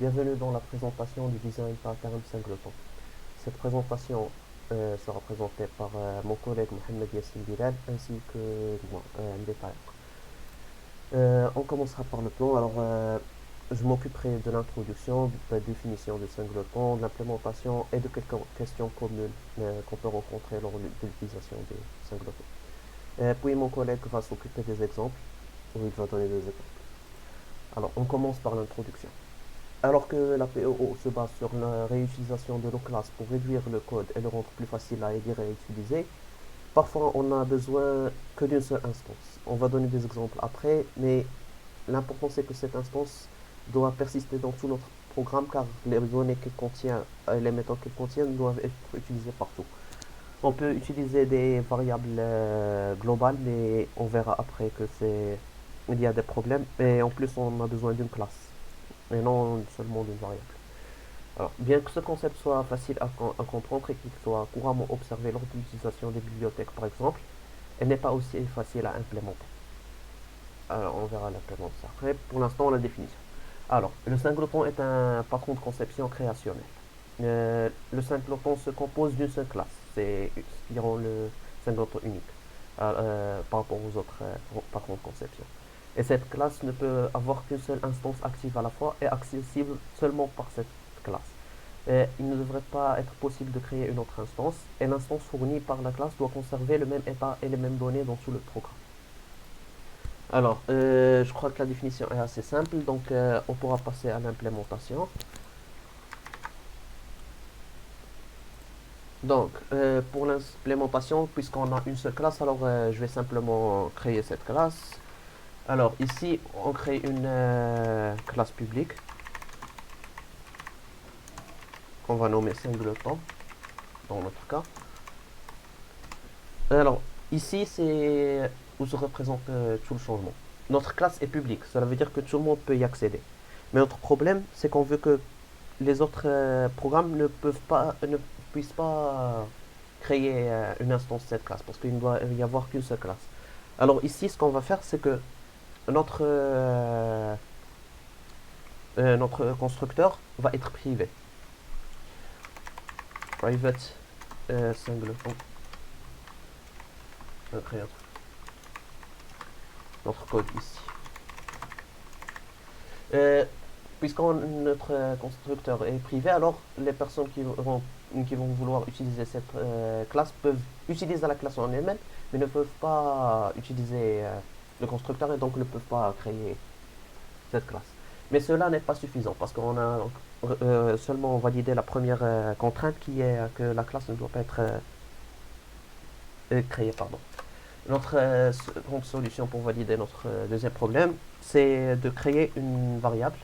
Bienvenue dans la présentation du design pattern singleton. Cette présentation sera présentée par mon collègue Mohamed Yassine Bilal ainsi que moi, Mdé Tariq. On commencera par le plan. Je m'occuperai de l'introduction, de la définition du singleton, de l'implémentation et de quelques questions communes qu'on peut rencontrer lors de l'utilisation des singletons. Puis mon collègue va s'occuper des exemples, où il va donner des exemples. Alors, on commence par l'introduction. Alors que la PEO se base sur la réutilisation de nos classes pour réduire le code et le rendre plus facile à lire et à utiliser, parfois on n'a besoin que d'une seule instance. On va donner des exemples après, mais l'important c'est que cette instance doit persister dans tout notre programme car les données qu'elle contient et les méthodes qu'elle contient doivent être utilisées partout. On peut utiliser des variables globales, mais on verra après que il y a des problèmes. Et en plus, on a besoin d'une classe et non seulement d'une variable. Alors, bien que ce concept soit facile à comprendre et qu'il soit couramment observé lors de l'utilisation des bibliothèques par exemple, elle n'est pas aussi facile à implémenter. Alors, on verra l'implémentation après. Pour l'instant, la définition. Alors, le singleton est un patron de conception créationnel. Le singleton se compose d'une seule classe. C'est ce qui rend le singleton unique par rapport aux autres patrons de conception. Et cette classe ne peut avoir qu'une seule instance active à la fois et accessible seulement par cette classe. Et il ne devrait pas être possible de créer une autre instance, et l'instance fournie par la classe doit conserver le même état et les mêmes données dans tout le programme. Alors, je crois que la définition est assez simple, donc on pourra passer à l'implémentation. Donc, pour l'implémentation, puisqu'on a une seule classe, alors je vais simplement créer cette classe. Alors, ici, on crée une classe publique qu'on va nommer singleton, dans notre cas. Alors, ici, c'est où se représente tout le changement. Notre classe est publique, cela veut dire que tout le monde peut y accéder. Mais notre problème, c'est qu'on veut que les autres programmes ne puissent pas créer une instance de cette classe, parce qu'il ne doit y avoir qu'une seule classe. Alors ici, ce qu'on va faire, c'est que notre, notre constructeur va être privé. Private singleton. On va créer notre code ici. Puisqu'on notre constructeur est privé, alors les personnes qui vont vouloir utiliser cette classe peuvent utiliser la classe en elle-même, mais ne peuvent pas utiliser le constructeur et donc ne peuvent pas créer cette classe. Mais cela n'est pas suffisant parce qu'on a seulement validé la première contrainte qui est que la classe ne doit pas être créée. Pardon. Notre seconde solution pour valider notre deuxième problème, c'est de créer une variable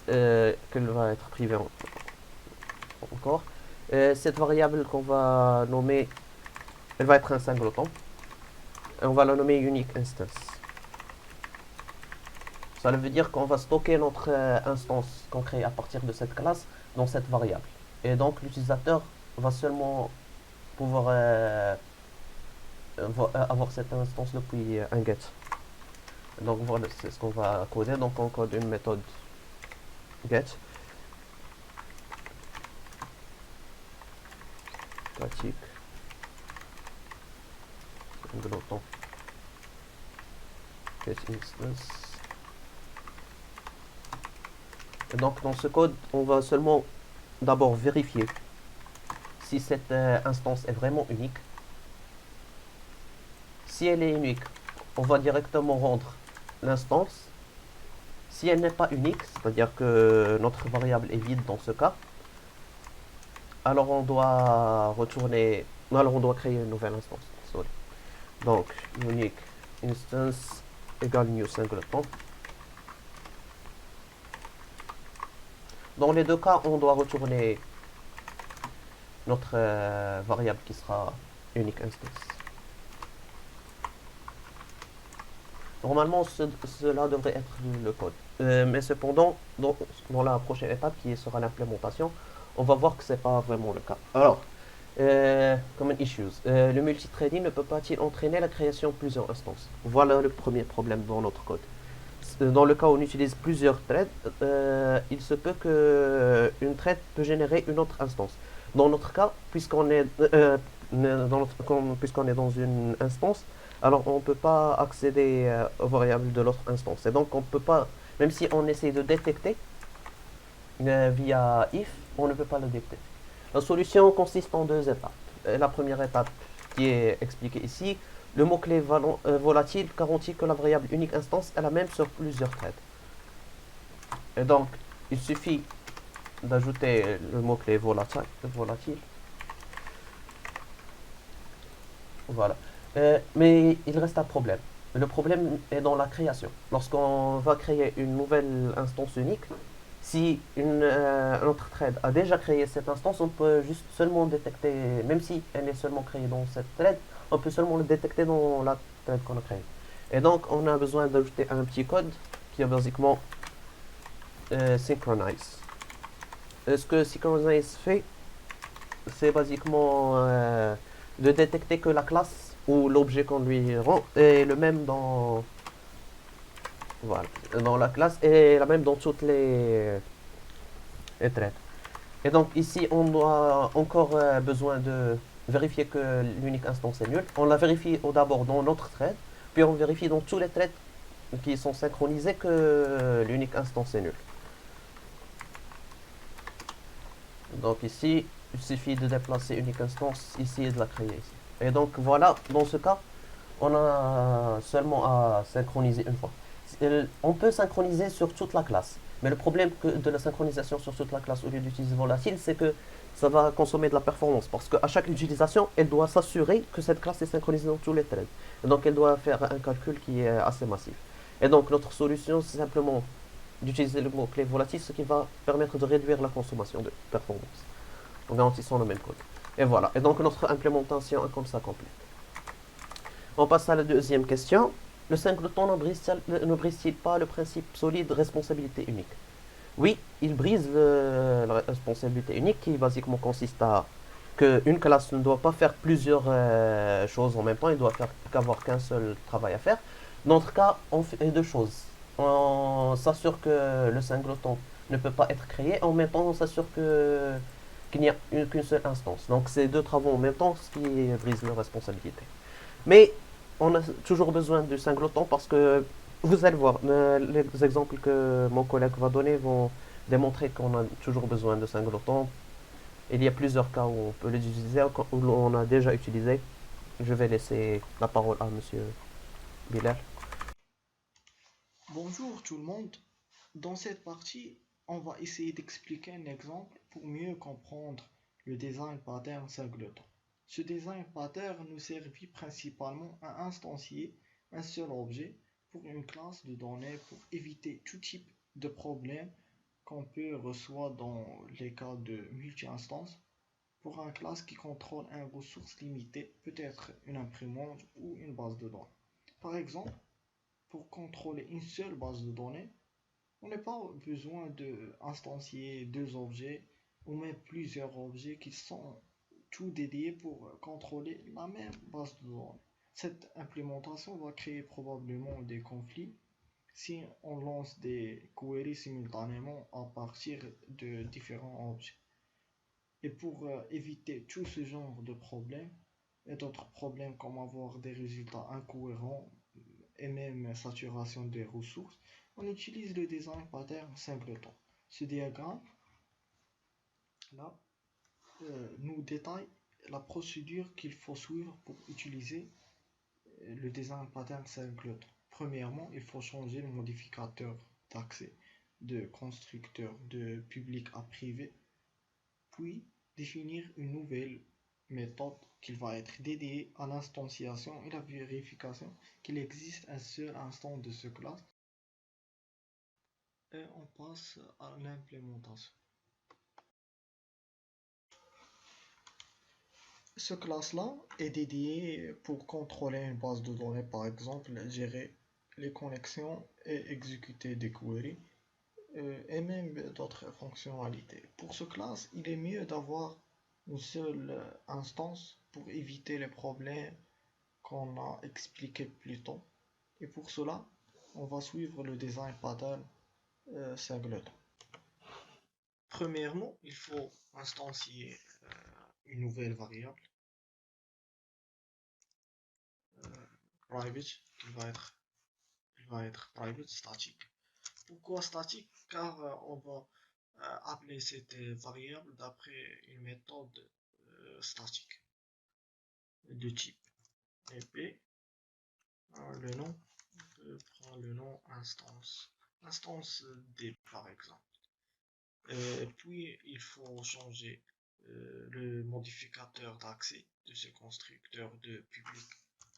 qu'elle va être privée encore. Cette variable qu'on va nommer, elle va être un singleton. Et on va la nommer unique instance. Ça veut dire qu'on va stocker notre instance qu'on crée à partir de cette classe dans cette variable. Et donc l'utilisateur va seulement pouvoir avoir cette instance depuis un get. Donc voilà, c'est ce qu'on va coder. Donc on code une méthode get statique singleton get instance. Et donc dans ce code, on va seulement d'abord vérifier si cette instance est vraiment unique. Si elle est unique, on va directement rendre l'instance. Si elle n'est pas unique, c'est-à-dire que notre variable est vide dans ce cas, alors on doit retourner, alors on doit créer une nouvelle instance. Sorry. Donc unique instance égale new singleton. Dans les deux cas, on doit retourner notre variable qui sera unique instance. Normalement, cela devrait être le code. Mais cependant, dans la prochaine étape qui sera l'implémentation, on va voir que ce n'est pas vraiment le cas. Alors, common issues. Le multithreading ne peut pas-il entraîner la création de plusieurs instances? Voilà le premier problème dans notre code. dans le cas où on utilise plusieurs threads, il se peut que une thread peut générer une autre instance. Dans notre cas, puisqu'on est dans une instance, alors on ne peut pas accéder aux variables de l'autre instance. Et donc on peut pas, même si on essaie de détecter via if, on ne peut pas le détecter. La solution consiste en deux étapes. La première étape qui est expliquée ici, le mot-clé volatile garantit que la variable unique instance est la même sur plusieurs threads. Et donc, il suffit d'ajouter le mot-clé volatile. Voilà. Mais il reste un problème. Le problème est dans la création. Lorsqu'on va créer une nouvelle instance unique, si un autre thread a déjà créé cette instance, on peut juste seulement détecter, même si elle est seulement créée dans cette thread, on peut seulement le détecter dans la thread qu'on a créée. Et donc, on a besoin d'ajouter un petit code qui est basiquement synchronize. Ce que synchronize fait, c'est basiquement de détecter que la classe ou l'objet qu'on lui rend est le même voilà, dans la classe et la même dans toutes les threads. Et donc ici, on doit encore besoin de vérifier que l'unique instance est nulle. On la vérifie d'abord dans notre thread, puis on vérifie dans tous les threads qui sont synchronisés que l'unique instance est nulle. Donc ici, il suffit de déplacer unique instance ici et de la créer ici. Et donc voilà, dans ce cas, on a seulement à synchroniser une fois. On peut synchroniser sur toute la classe. Mais le problème de la synchronisation sur toute la classe au lieu d'utiliser volatile, c'est que ça va consommer de la performance. Parce qu'à chaque utilisation, elle doit s'assurer que cette classe est synchronisée dans tous les threads. Et donc elle doit faire un calcul qui est assez massif. Et donc notre solution, c'est simplement d'utiliser le mot-clé volatile, ce qui va permettre de réduire la consommation de performance en garantissant le même code. Et voilà. Et donc notre implémentation est comme ça complète. On passe à la deuxième question. Le singleton ne brise-t-il pas le principe solide de responsabilité unique? Oui, il brise la responsabilité unique qui basiquement consiste à qu'une classe ne doit pas faire plusieurs choses en même temps, il doit faire qu'avoir qu'un seul travail à faire. Dans notre cas, on fait deux choses. On s'assure que le singleton ne peut pas être créé, en même temps on s'assure qu'il n'y a qu'une seule instance. Donc c'est deux travaux en même temps, ce qui brise la responsabilité. Mais on a toujours besoin du singleton parce que vous allez voir, les exemples que mon collègue va donner vont démontrer qu'on a toujours besoin de singleton. Il y a plusieurs cas où on peut les utiliser, où on a déjà utilisé. Je vais laisser la parole à monsieur Bilal. Bonjour tout le monde. Dans cette partie, on va essayer d'expliquer un exemple pour mieux comprendre le design pattern singleton. Ce design pattern nous servit principalement à instancier un seul objet pour une classe de données pour éviter tout type de problème qu'on peut recevoir dans les cas de multi-instance pour une classe qui contrôle une ressource limitée, peut-être une imprimante ou une base de données. Par exemple, pour contrôler une seule base de données, on n'a pas besoin d'instancier deux objets ou même plusieurs objets qui sont tout dédiés pour contrôler la même base de données. Cette implémentation va créer probablement des conflits si on lance des queries simultanément à partir de différents objets. Et pour éviter tout ce genre de problèmes et d'autres problèmes comme avoir des résultats incohérents et même saturation des ressources, on utilise le design pattern singleton. Ce diagramme là nous détaille la procédure qu'il faut suivre pour utiliser le design pattern singleton. Premièrement, il faut changer le modificateur d'accès de constructeur de public à privé, puis définir une nouvelle méthode qui va être dédiée à l'instanciation et la vérification qu'il existe un seul instant de ce classe. Et on passe à l'implémentation. Ce classe-là est dédié pour contrôler une base de données, par exemple, gérer les connexions et exécuter des queries et même d'autres fonctionnalités. Pour ce classe, il est mieux d'avoir une seule instance pour éviter les problèmes qu'on a expliqués plus tôt. Et pour cela, on va suivre le design pattern singleton. Premièrement, il faut instancier une nouvelle variable private qui va être private statique. Pourquoi statique? Car on va appeler cette variable d'après une méthode statique de type ep. Le nom, on peut prendre le nom instance d par exemple. Puis il faut changer le modificateur d'accès de ce constructeur de public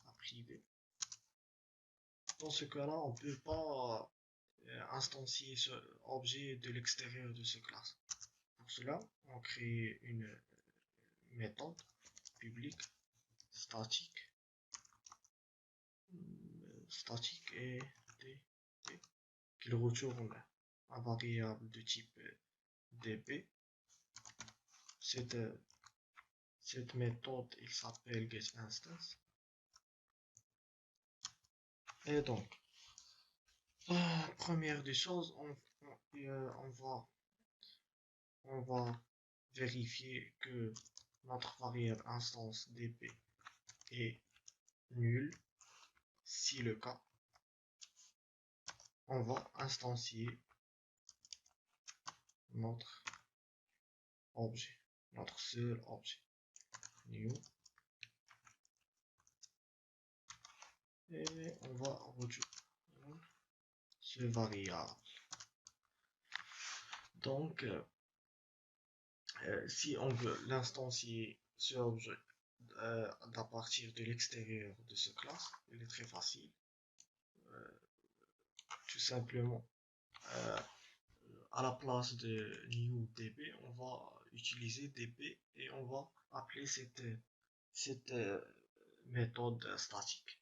à privé. Dans ce cas-là, on ne peut pas instancier ce objet de l'extérieur de ce classe. Pour cela, on crée une méthode publique statique et qui retourne un variable de type dp. Cette méthode il s'appelle getInstance. Et donc, première des choses, on va vérifier que notre variable instance dp est nulle. Si le cas, on va instancier notre objet, notre seul objet, new, et on va retourner ce variable. Donc, si on veut l'instancier ce objet à partir de l'extérieur de ce classe, il est très facile. Tout simplement, à la place de new db, on va utiliser db et on va appeler cette méthode statique.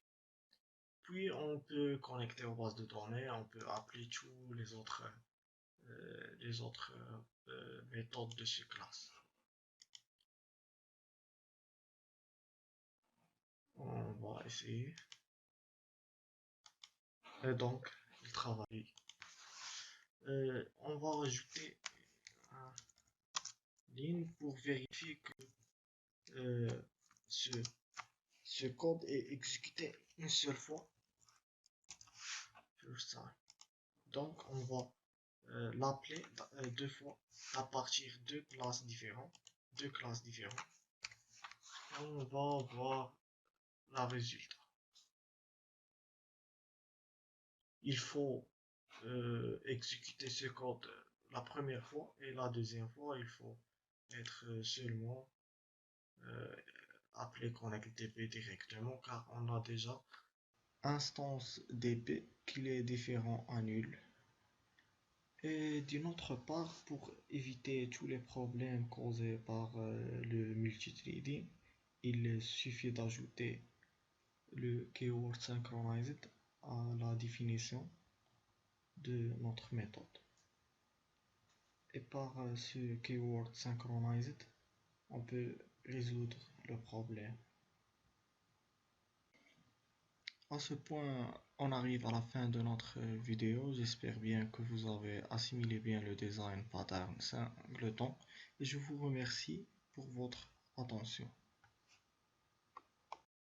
Puis on peut connecter aux bases de données, on peut appeler tous les autres méthodes de ce classe. On va essayer. Et donc, il travaille. On va rajouter une ligne pour vérifier que ce code est exécuté une seule fois. Donc, on va l'appeler deux fois à partir de deux classes différentes. On va voir la résultat. Il faut exécuter ce code la première fois et la deuxième fois, il faut être seulement appelé connectDB directement car on a déjà instance DB qui est différent à nul. Et d'une autre part, pour éviter tous les problèmes causés par le multithreading, il suffit d'ajouter le keyword synchronized à la définition de notre méthode. Et par ce keyword synchronized, on peut résoudre le problème. À ce point, on arrive à la fin de notre vidéo. J'espère bien que vous avez assimilé bien le design pattern singleton et je vous remercie pour votre attention.